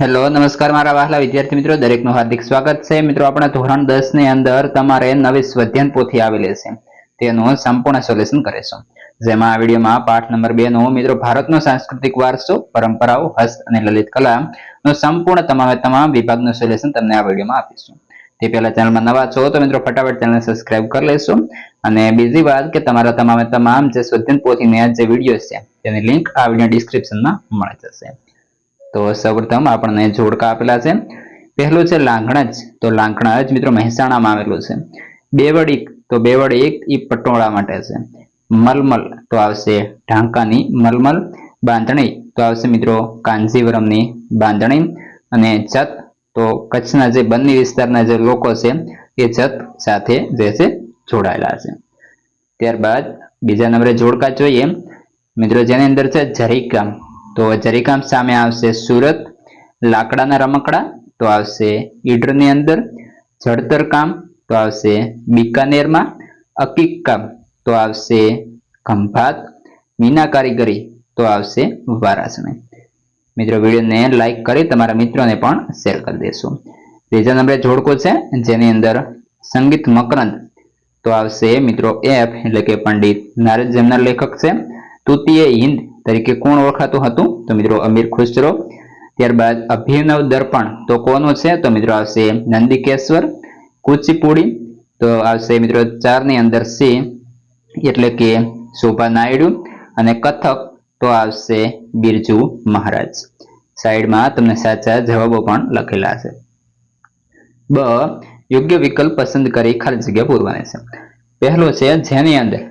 Hello નમસ્કાર મારા વહાલા વિદ્યાર્થી મિત્રો, દરેકનું હાર્દિક સ્વાગત છે. મિત્રો આપણા ધોરણ 10 ની અંદર તમારે નવી સ્વાધ્યાયન પોથી આવેલી છે, તેનું સંપૂર્ણ સોલ્યુશન કરીશું. જેમાં આ વિડીયોમાં પાઠ નંબર 2 નો મિત્રો ભારતનો સાંસ્કૃતિક વારસો, પરંપરાઓ, હસ્ત અને લલિત કલા નો સંપૂર્ણ તમામ વિભાગનું સોલ્યુશન તમને આ વિડીયોમાં આપીશું. તે પહેલા ચેનલમાં નવા છો તો મિત્રો ફટાફટ ચેનલને સબસ્ક્રાઇબ કરી લેશો. અને બીજી વાત કે તમારા તમામ જે સ્વાધ્યાયન પોથીના જે વિડીયો છે તેની લિંક આ વિડીયો ડિસ્ક્રિપ્શનમાં મળી જશે. તો સૌપ્રથમ આપણને જોડકા આપેલા છે. પહેલું છે લાંઘણજ. તો લાંઘણજ મિત્રો મહેસાણામાં આવેલું છે. બેવડી તો બેવડી એ પટોળા માટે છે. મલમલ તો આવશે ઢાંકાની મલમલ. બાંધણી તો આવશે મિત્રો કાંજીવરમની બાંધણી. અને જત તો કચ્છના જે બન્ની વિસ્તારના જે લોકો છે એ જત સાથે જે છે જોડાયેલા છે. ત્યારબાદ બીજા નંબરે જોડકા જોઈએ મિત્રો, જેની અંદર છે જરીકામ. તો જરીકામ સામે આવશે સુરત. લાકડાના રમકડા તો આવશે ઈડરની અંદર. જડતર કામ તો આવશે બીકાનેરમાં. અકીક કામ તો આવશે ખંભાત. મીના કારીગરી તો આવશે વારાણસી. મિત્રો વિડીયોને લાઈક કરી તમારા મિત્રોને પણ શેર કરી દેશો. ત્રીજા નંબરે જોડકો છે જેની અંદર સંગીત મકરંદ તો આવશે મિત્રો એફ એટલે કે પંડિત નારદ જેમના લેખક છે. તૃતીય હિન્દ તરીકે કોણ ઓળખાતું હતું? તો મિત્રો અમીર ખુસરો. ત્યારબાદ અભિનવ દર્પણ તો કોનું છે? તો મિત્રો આવશે નંદિકેશ્વર. કુચીપુડી તો આવશે મિત્રો 4 ની અંદર સી એટલે કે શોભા નાયડુ. અને કથક તો આવશે બિરજુ મહારાજ. સાઈડમાં તમને સાચા જવાબો પણ લખેલા છે. બ યોગ્ય વિકલ્પ પસંદ કરી ખાલી જગ્યા પૂરવાની છે. પહેલો છે જેની અંદર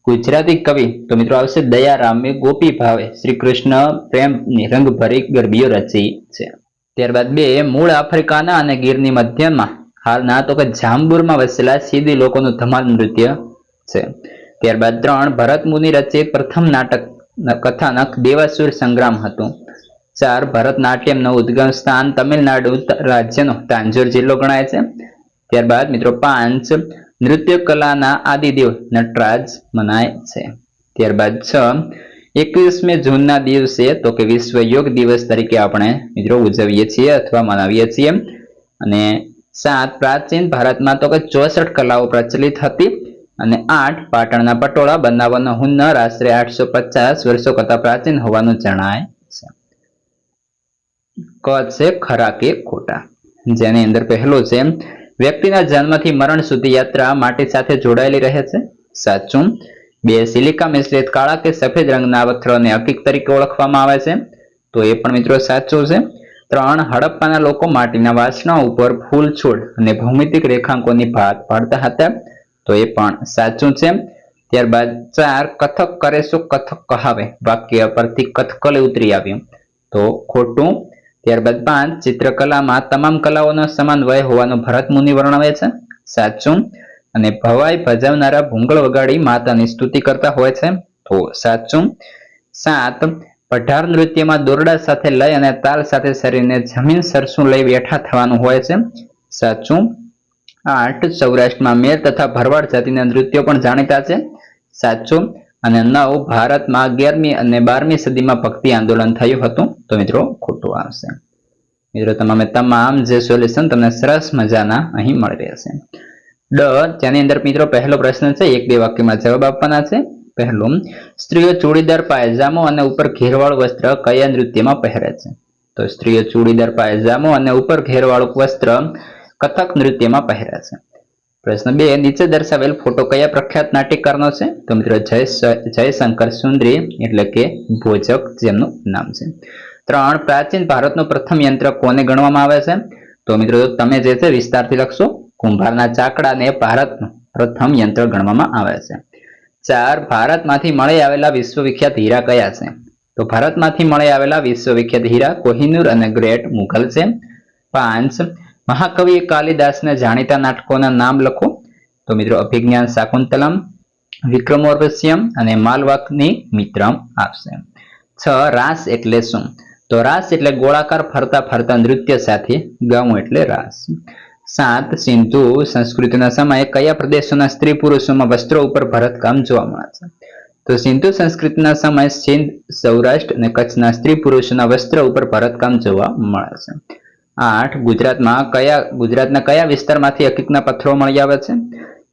ગુજરાતી કવિ તો મિત્રો આવશે દયારામે ગોપી ભાવે શ્રી કૃષ્ણ પ્રેમની રંગભરી ગરબીઓ રચી છે. ત્યારબાદ 2 મૂળ આફ્રિકાના અને ગીરની મધ્યમાં હાલના તો કે જાંબુરમાં વસેલા સીધી લોકોનું ધમાલ નૃત્ય છે. ત્યારબાદ 3 ભરત મુનિ રચિત પ્રથમ નાટક કથાનક દેવાસુર સંગ્રામ હતું. 4 ભરતનાટ્યમનું ઉદ્ગમ સ્થાન તમિલનાડુ રાજ્યનો તાંજોર જિલ્લો ગણાય છે. ત્યારબાદ મિત્રો 5 નૃત્ય કલાના આદિદેવ નટરાજ મનાય છે. ત્યારબાદ 6 21મી જૂનના દિવસે તો કે વિશ્વ યોગ દિવસ તરીકે આપણે મિત્રો ઉજવીએ છીએ અથવા મનાવીએ છીએ. અને 7 પ્રાચીન ભારતમાં તો કે 64 કલાઓ પ્રચલિત હતી. અને 8 પાટણના પટોળા બનાવવાનો હુન્નર આશરે 850 વર્ષો કરતા પ્રાચીન હોવાનું જણાય છે. ક છે ખરા કે ખોટા, જેની અંદર પહેલો છે વ્યક્તિના જન્મથી મરણ સુધી યાત્રા માટી સાથે જોડાયેલી રહે છે. સાચું. 2 સિલિકા મિશ્રિત કાળા કે સફેદ રંગના પથ્થરોને હકીક તરીકે ઓળખવામાં આવે છે. તો એ પણ મિત્રો સાચું છે. 3 હડપ્પાના લોકો માટીના વાસણા ઉપર ફૂલ છોડ અને ભૌમિતિક રેખાંકોની ભાત પાડતા હતા. તો એ પણ સાચું છે. ત્યારબાદ 4 કથક કરે શું કથક કહાવે વાક્ય પરથી કથકલી ઉતરી આવ્યું. તો ખોટું. ત્યારબાદ 5 ચિત્રકલામાં તમામ કલાઓનો સમાન વય હોવાનું ભરત મુનિ વર્ણવે છે. સાચું. અને ભવાઈ ભજવનારા ભૂંગળ વગાડી માતાની સ્તુતિ કરતા હોય છે. તો સાચું. 7 પઢાર નૃત્યમાં દોરડા સાથે લય અને તાલ સાથે શરીરને જમીન સરસું લઈ બેઠા થવાનું હોય છે. સાચું. 8 સૌરાષ્ટ્રમાં મેર તથા ભરવાડ જાતિના નૃત્યો પણ જાણીતા છે. સાચું. અને 9 ભારતમાં 11મી અને 12મી સદીમાં ભક્તિ આંદોલન થયું હતું. તો મિત્રો ખોટું આવશે. મિત્રો તમામ જે સોલ્યુશન તમને સરસ મજાના અહીં મળી રહેશે. જેની અંદર મિત્રો પહેલો પ્રશ્ન છે, 1-2 વાક્યમાં જવાબ આપવાના છે. પહેલું, સ્ત્રીઓ ચૂડીદાર પાયજામો અને ઉપર ઘેરવાળું વસ્ત્ર કયા નૃત્યમાં પહેરે છે? તો સ્ત્રીઓ ચૂડીદાર પાયજામો અને ઉપર ઘેરવાળું વસ્ત્ર કથક નૃત્યમાં પહેરે છે. પ્રશ્ન 2, નીચે દર્શાવેલ ફોટો કયા પ્રખ્યાત નાટ્યકારનો છે? તો મિત્રો જયશંકર સુંદરી એટલે કે ભોજક જેમનું નામ છે. 3 પ્રાચીન ભારતનું પ્રથમ યંત્ર કોને ગણવામાં આવે છે? તો મિત્રો તમે જે છે વિસ્તારથી લખશો. કુંભારના ચાકડાને ભારતનું પ્રથમ યંત્ર ગણવામાં આવે છે. 4 ભારતમાંથી મળી આવેલા વિશ્વવિખ્યાત હીરા કયા છે? તો ભારતમાંથી મળી આવેલા વિશ્વવિખ્યાત હીરા કોહિનૂર અને ગ્રેટ મુઘલ છે. 5 મહાકવિ કાલિદાસના જાણીતા નાટકોના નામ લખો. તો મિત્રો અભિજ્ઞાન શાકુંતલમ, વિક્રમોર્વશ્યમ અને માલવાકની મિત્રમ આવશે. 6 રાસ એટલે શું? તો રાસ એટલે ગોળાકાર ફરતા ફરતા નૃત્ય સાથે ગાવું એટલે રાસ. 7 સિંધુ સંસ્કૃતિના સમયે કયા પ્રદેશોના સ્ત્રી પુરુષોમાં વસ્ત્રો ઉપર ભરતકામ જોવા મળે છે? તો સિંધુ સંસ્કૃતિના સમય સિંધ, સૌરાષ્ટ્ર અને કચ્છના સ્ત્રી પુરુષોના વસ્ત્ર ઉપર ભરતકામ જોવા મળે છે. 8 ગુજરાતના કયા વિસ્તારમાંથી અકીકના પથ્થરો મળી આવે છે?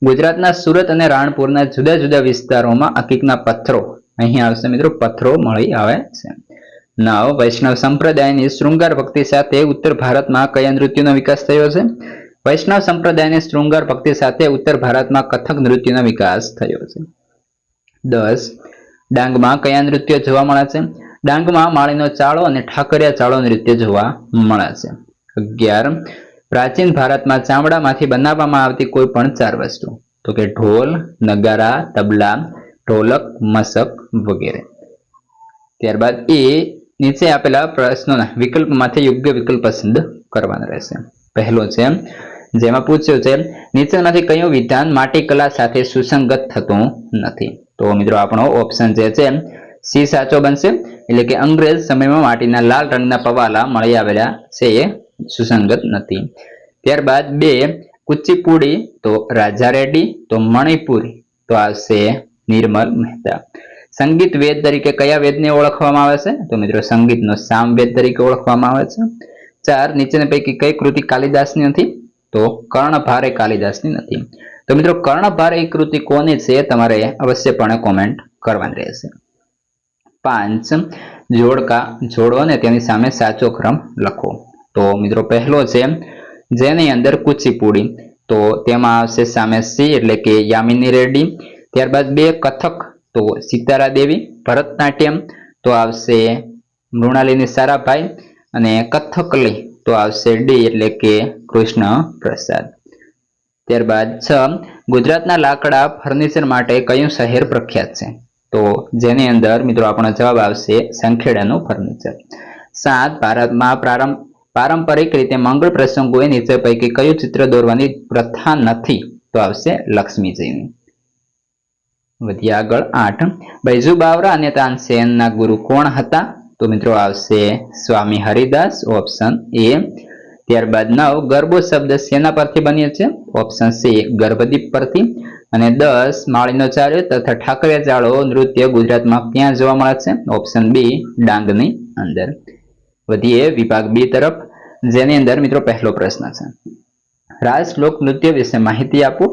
ગુજરાતના સુરત અને રાણપુરના જુદા જુદા વિસ્તારોમાં અકીકના પથ્થરો અહીં આવશે મિત્રો પથ્થરો મળી આવે છે. 9 વૈષ્ણવ સંપ્રદાયની શૃંગાર ભક્તિ સાથે ઉત્તર ભારતમાં કયા નૃત્યનો વિકાસ થયો છે? વૈષ્ણવ સંપ્રદાયની શૃંગાર ભક્તિ સાથે ઉત્તર ભારતમાં કથક નૃત્યનો વિકાસ થયો છે. 10 ડાંગમાં કયા નૃત્ય જોવા મળે છે? ડાંગમાં માળીનો ચાળો અને ઠાકરિયા ચાળો નૃત્ય જોવા મળે છે. 11 પ્રાચીન ભારતમાં ચામડામાંથી બનાવવામાં આવતી કોઈ પણ 4 વસ્તુ, તો કે ઢોલ, નગારા, તબલા, ઢોલક, મસક વગેરે. ત્યારબાદ નીચે આપેલા પ્રશ્નોના વિકલ્પમાંથી યોગ્ય વિકલ્પ પસંદ કરવાનો રહેશે. પહેલો છે જેમાં પૂછ્યું છે નીચેમાંથી કયું વિધાન માટીકલા સાથે સુસંગત થતું નથી? તો મિત્રો આપણો ઓપ્શન જે છે સી સાચો બનશે, એટલે કે અંગ્રેજ સમયમાં માટીના લાલ રંગના પવાલા મળી આવેલા છે એ સુસંગત નથી. ત્યારબાદ 2 કુચીપુડી તો રાજા રેડ્ડી, તો મણિપુરી તો આવશે નિર્મલ મહેતા. સંગીત વેદ તરીકે કયા વેદને ઓળખવામાં આવે છે? તો મિત્રો સંગીતનો સામવેદ તરીકે ઓળખવામાં આવે છે. 4 નીચેના પૈકી કઈ કૃતિ કાલિદાસની નથી? તો કર્ણભાર એ કાલિદાસની નથી. તો મિત્રો કર્ણભાર એ કૃતિ કોની છે તમારે અવશ્યપણે કોમેન્ટ કરવાની રહેશે. 5 જોડકા જોડો અને તેની સામે સાચો ક્રમ લખો. તો મિત્રો પહેલો છે જેની અંદર કુચીપુડી, તો તેમાં આવશે સામે સી એટલે કે યામિની રેડ્ડી. ત્યારબાદ 2 કથક તો સિતારા દેવી. ભરતનાટ્યમ તો આવશે મૃણાલિની સારાભાઈ અને કથકલી તો આવશે ડી એટલે કે કૃષ્ણ પ્રસાદ. ત્યારબાદ 6 ગુજરાતના લાકડા ફર્નિચર માટે કયું શહેર પ્રખ્યાત છે? તો જેની અંદર મિત્રો આપણો જવાબ આવશે સંખેડાનું ફર્નિચર. 7 ભારતમાં પારંપરિક રીતે મંગળ પ્રસંગોએ નીચે પૈકી કયું ચિત્ર દોરવાની પ્રથા નથી? તો આવશે લક્ષ્મીજીની. વધીએ આગળ. 8 બૈજુ બાવરા અને તાનસેનના ગુરુ કોણ હતા? તો મિત્રો આવશે સ્વામી હરિદાસ, ઓપ્શન એ. ત્યારબાદ 9 ગરબો શબ્દ શેના પરથી બન્યો છે? ઓપ્શન સી ગર્ભદીપ પરથી. અને 10 માળીનો ચાળો તથા ઠાકરિયા ચાળો નૃત્ય ગુજરાતમાં ક્યાં જોવા મળે છે? ઓપ્શન બી ડાંગની અંદર. વધીએ વિભાગ બી તરફ, જેની અંદર મિત્રો પહેલો પ્રશ્ન છે રાસ લોક નૃત્ય વિશે માહિતી આપો.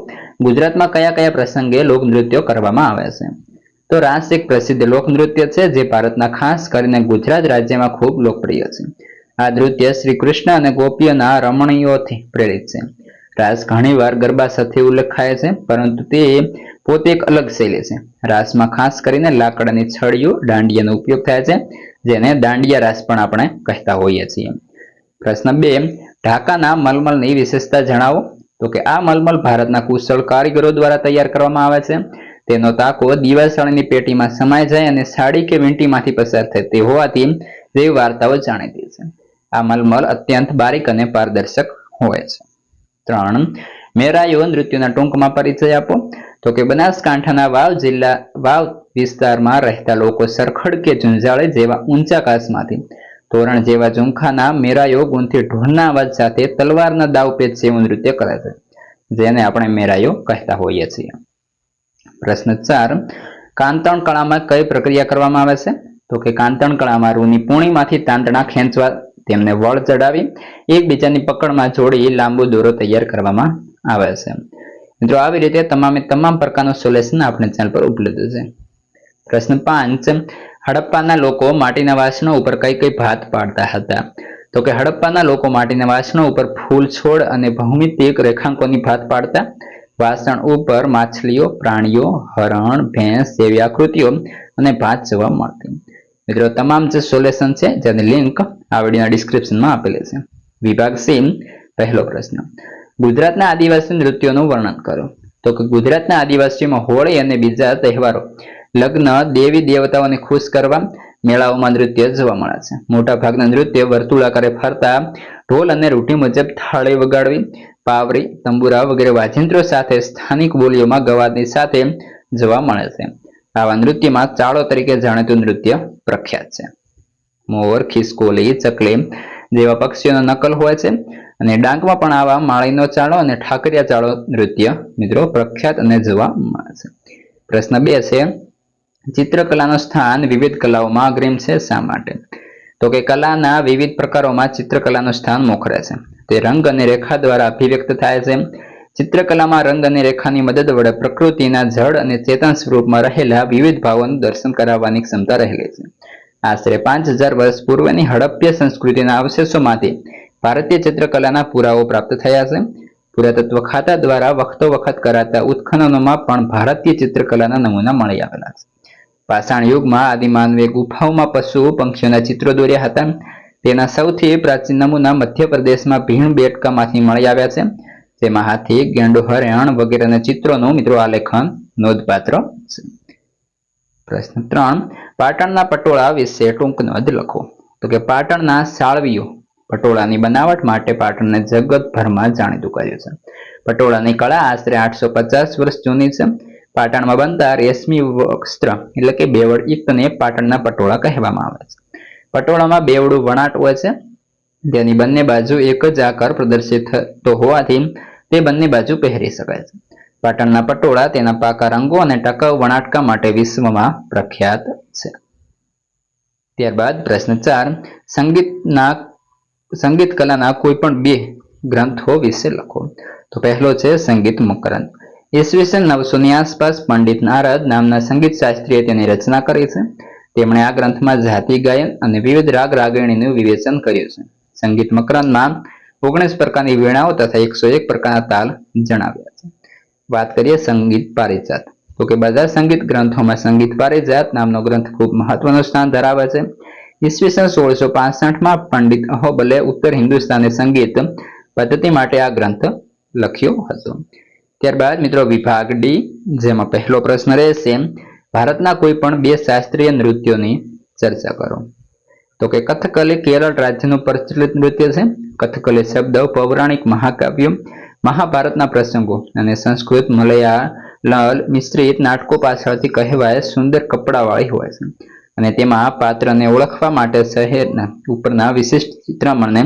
ગુજરાતમાં કયા કયા પ્રસંગે લોક નૃત્યો કરવામાં આવે છે? તો રાસ એક પ્રસિદ્ધ લોક નૃત્ય છે જે ભારતના ખાસ કરીને ગુજરાત રાજ્યમાં ખૂબ લોકપ્રિય છે. આ નૃત્ય શ્રી કૃષ્ણ અને ગોપીઓના રમણીયોથી પ્રેરિત છે. રાસ ઘણીવાર ગરબા સાથે ઉલ્લેખાય છે, પરંતુ તે પોતે એક અલગ શૈલી છે. રાસમાં ખાસ કરીને લાકડાની છડીઓ દાંડિયાનો ઉપયોગ થાય છે, જેને દાંડિયા રાસ પણ આપણે કહેતા હોઈએ છીએ. પ્રશ્ન 2 ઢાકાના મલમલની વિશેષતા જણાવો. તો કે આ મલમલ ભારતના કુશળ કારીગરો દ્વારા તૈયાર કરવામાં આવે છે. તેનો તાકો દીવાસળીની પેટીમાં સમાઈ જાય અને સાડી કે વીંટીમાંથી પસાર થાય તે હોવાથી જેવી વાર્તાઓ જાણીતી છે. આ મલમલ અત્યંત બારીક અને પારદર્શક હોય છે. 3 મેરાયો નૃત્યના ટૂંકમાં પરિચય આપો. તો કે બનાસકાંઠાના વાવ વિસ્તારમાં રહેતા લોકો સરખડ કે ઝુંઝાળે જેવા ઊંચા કાચમાંથી તોરણ જેવા ઝુમખાના મેરાયો ગુંથી ઢોલના અવાજ સાથે તલવારના દાવપેચ જેવું નૃત્ય કરે છે, જેને આપણે મેરાયો કહેતા હોઈએ છીએ. પ્રશ્ન 4 કાંતણ કળામાં કઈ પ્રક્રિયા કરવામાં આવે છે? તો કે કાંતણ કળામાં રૂની પૂણીમાંથી તાંતણા ખેંચવા, તેમને વળ ચડાવી એકબીજાની પકડમાં જોડી લાંબો દોરો તૈયાર કરવામાં આવે છે. મિત્રો આવી રીતે તમામ પ્રકારનું સોલ્યુશન આપણે ચેનલ પર ઉપલબ્ધ છે. પ્રશ્ન 5 હડપ્પાના લોકો માટીના વાસણો ઉપર કઈ કઈ ભાત પાડતા હતા? તો કે હડપ્પાના લોકો માટીના વાસણો ઉપર ફૂલ છોડ અને ભૌમિતિક રેખાંકોની ભાત પાડતા. વાસણ ઉપર માછલીઓ, પ્રાણીઓ, હરણ, ભેંસ જેવી આકૃતિઓ અને ભાત જોવા મળતી. મિત્રો તમામ જે સોલ્યુશન છે જેની લિંક આ વિડીયોના ડિસ્ક્રિપ્શનમાં આપેલી છે. વિભાગ સી પહેલો પ્રશ્ન ગુજરાતના આદિવાસી નૃત્યોનું વર્ણન કરો. તો કે ગુજરાતના આદિવાસીઓમાં હોળી અને બીજા તહેવારો, લગ્ન, દેવી દેવતાઓને ખુશ કરવા, મેળાઓમાં નૃત્ય જોવા મળે છે. મોટા ભાગના નૃત્ય વર્તુળાકારે ફરતા, ઢોલ અને રૂઢિ મુજબ થાળી વગાડવી, પાવરી, તંબુરા વગેરે વાજિંત્રો સાથે સ્થાનિક બોલીઓમાં ગવારની સાથે જોવા મળે છે. આવા નૃત્યમાં ચાળો તરીકે જાણીતું નૃત્ય પ્રખ્યાત છે. મોર, ખિસકોલી, ચકલી જેવા પક્ષીઓનો નકલ હોય છે. અને ડાંગમાં પણ આવા માળીનો ચાળો અને ઠાકરિયા ચાળો નૃત્ય મિત્રો પ્રખ્યાત અને જોવા મળે છે. પ્રશ્ન 2 છે ચિત્રકલાનું સ્થાન વિવિધ કલાઓમાં અગ્રીમ છે. શા માટે? તો કે કલાના વિવિધ પ્રકારોમાં ચિત્રકલાનું સ્થાન મોખરે છે. તે રંગ અને રેખા દ્વારા અભિવ્યક્ત થાય છે. ચિત્રકલામાં રંગ અને રેખાની મદદ વડે પ્રકૃતિના જડ અને ચેતન સ્વરૂપમાં રહેલા વિવિધ ભાવોનું દર્શન કરાવવાની ક્ષમતા રહેલી છે. આશરે 5000 વર્ષ પૂર્વની હડપ્ય સંસ્કૃતિના અવશેષોમાંથી ભારતીય ચિત્રકલાના પુરાવો પ્રાપ્ત થયા છે. પુરાતત્વ ખાતા દ્વારા વખતો વખત કરાતા ઉત્ખનનોમાં પણ ભારતીય ચિત્રકલાના નમૂના મળી આવેલા છે. પાષાણ યુગમાં આદિમાનવે ગુફાઓમાં પશુ પંખીઓના ચિત્રો દોર્યા હતા. તેના સૌથી પ્રાચીન નમૂના મધ્યપ્રદેશમાં ભીણબેટકામાંથી મળી આવ્યા છે. જેમાં હાથી, ગેંડો, હરણ વગેરેના ચિત્રોનું મિત્રો આલેખન નોંધપાત્ર છે. પ્રશ્ન 3. પાટણના પટોળા વિશે ટૂંક નોંધ લખો. તો કે પાટણના સાળવીઓ પટોળાની બનાવટ માટે પાટણને જગતભરમાં જાણીતું કર્યું છે. પટોળાની કળા આશરે 850 વર્ષ જૂની છે. પાટણમાં બનતા રેશમી વસ્ત્ર એટલે કે બેવડ યુક્તને પાટણના પટોળા કહેવામાં આવે છે. પટોળામાં બેવડું વણાટ હોય છે. તેની બંને બાજુ એક જ આકાર પ્રદર્શિત થતો હોવાથી તે બંને બાજુ પહેરી શકાય છે. પાટણના પટોળા તેના પાકા રંગો અને ટકાઉ વણાટકા માટે વિશ્વમાં પ્રખ્યાત છે. ત્યારબાદ પ્રશ્ન 4. સંગીત કલાના કોઈ પણ 2 ગ્રંથો વિશે લખો. તો પહેલો છે સંગીત મકરંદ. ઈસવીસન 900ની આસપાસ પંડિત નારદ નામના સંગીત શાસ્ત્રીએ તેની રચના કરી છે. તેમણે આ ગ્રંથમાં જાતિ ગાયન અને વિવિધ રાગ રાગિણીનું વિવેચન કર્યું છે. સંગીત મકરંદમાં 19 પ્રકારની વીણાઓ તથા 101 પ્રકારના તાલ જણાવ્યા છે. વાત કરીએ સંગીત પારિજાત. તો કે બધા સંગીત ગ્રંથોમાં સંગીત પારિજાત નામનો ગ્રંથ ખૂબ મહત્વનું સ્થાન ધરાવે છે. ઈસવીસન 1665માં પંડિત અહોબલે ઉત્તર હિન્દુસ્તાની સંગીત પદ્ધતિ માટે આ ગ્રંથ લખ્યો હતો. ત્યારબાદ મિત્રો વિભાગ ડી, જેમાં પહેલો પ્રશ્ન રહેશે ભારતના કોઈ પણ 2 શાસ્ત્રીય નૃત્યોની ચર્ચા કરો. તો કે કથકલી કેરળ રાજ્યનું પ્રચલિત નૃત્ય છે. કથકલી શબ્દ પૌરાણિક મહાકાવ્યો, મહાભારતના પ્રસંગો અને સંસ્કૃત, મલયાલમ મિશ્રિત નાટકો પાછળથી કહેવાય સુંદર કપડાવાળી હોય છે. અને તેમાં પાત્રને ઓળખવા માટે શહેરના ઉપરના વિશિષ્ટ ચિત્રમણને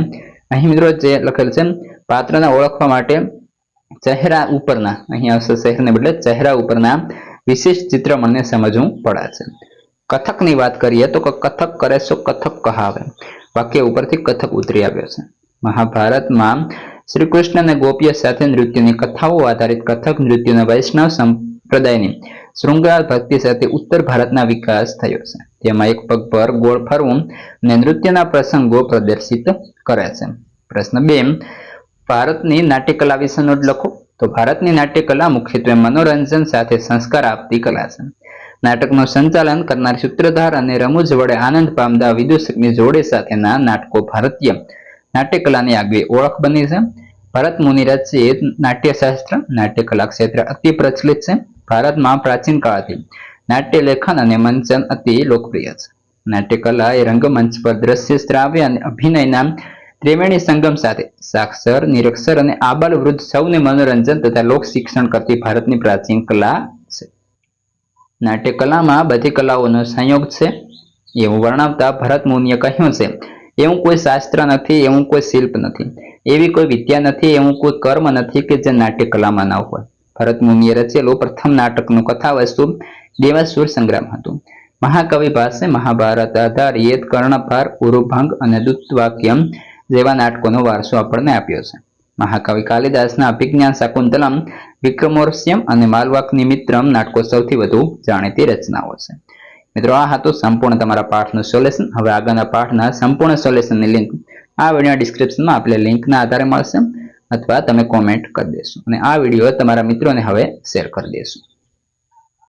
અહીં મિત્રો જે લખેલ છે પાત્રને ઓળખવા માટે ચહેરા ઉપરના, અહીં આવશે શહેરને બદલે ચહેરા ઉપરના વિશિષ્ટ ચિત્રમણને સમજવું પડે છે. કથકની વાત કરીએ તો કથક કરે સો કથક કહાવે વાક્ય ઉપરથી કથક ઉતરી આવ્યો છે. મહાભારતમાં શ્રી કૃષ્ણ અને ગોપીઓ સાથે નૃત્યની કથાઓ આધારિત કથક નૃત્યના વૈષ્ણવ સંપ્રદાયની શૃંગાર ભક્તિ સાથે ઉત્તર ભારતના વિકાસ થયો છે. તેમાં એક પગ પર ગોળ ફરવું અને નૃત્યના પ્રસંગો પ્રદર્શિત કરે છે. પ્રશ્ન 2. ભારતની નાટ્યકલા વિશે નોંધ લખો. તો ભારતની નાટ્યકલા મુખ્યત્વે મનોરંજન સાથે સંસ્કાર આપતી કલા છે. નાટકનું સંચાલન કરનાર સૂત્રધાર અને રમૂજ વડે આનંદ પામતા વિદૂષકની જોડી સાથેના નાટકો ભારતીય નાટ્યકલાની આગવી ઓળખ બની છે. ભરત મુનિ રચિત નાટ્યશાસ્ત્ર નાટ્યકલા ક્ષેત્રે અતિ પ્રચલિત છે. ભારતમાં પ્રાચીન કાળથી નાટ્ય લેખન અને મંચન અતિ લોકપ્રિય છે. નાટ્યકલા એ રંગમંચ પર દ્રશ્ય, શ્રાવ્ય અને અભિનયના ત્રિવેણી સંગમ સાથે સાક્ષર, નિરક્ષર અને આબાલ વૃદ્ધ સૌને મનોરંજન તથા લોક શિક્ષણ કરતી ભારતની પ્રાચીન કલા છે. નાટ્યકલામાં બધી કલાઓનો સંયોગ છે એવું વર્ણવતા ભરત મુનિએ કહ્યું છે, એવું કોઈ શાસ્ત્ર નથી, એવું કોઈ શિલ્પ નથી, એવી કોઈ વિદ્યા નથી, એવું કોઈ કર્મ નથી કે જે નાટ્યકલામાં ન હોય. ભરત મુનિએ રચેલું પ્રથમ નાટકનું કથાવસ્તુ દેવાસુર સંગ્રામ હતું. મહાકવિ પાસે મહાભારત આધારિત કર્ણપાર, ઉરુભંગ અને દૂતવાક્યમ જેવા નાટકોનો વારસો આપણને આપ્યો છે. મહાકવિ કાલિદાસના અભિજ્ઞાન શાકુંતલમ, વિક્રમોર્વશિયમ અને માલવાકનિમિત્રમ નાટકો સૌથી વધુ જાણીતી રચનાઓ છે. મિત્રો આ હતું સંપૂર્ણ તમારા પાઠનું સોલ્યુશન. હવે આગળના પાઠના સંપૂર્ણ સોલ્યુશનની લિંક આ વિડીયોના ડિસ્ક્રિપ્શનમાં આપેલ લિંકના આધારે મળશે અથવા તમે કોમેન્ટ કરી દેશો અને આ વિડીયો તમારા મિત્રોને હવે શેર કરી દેશો.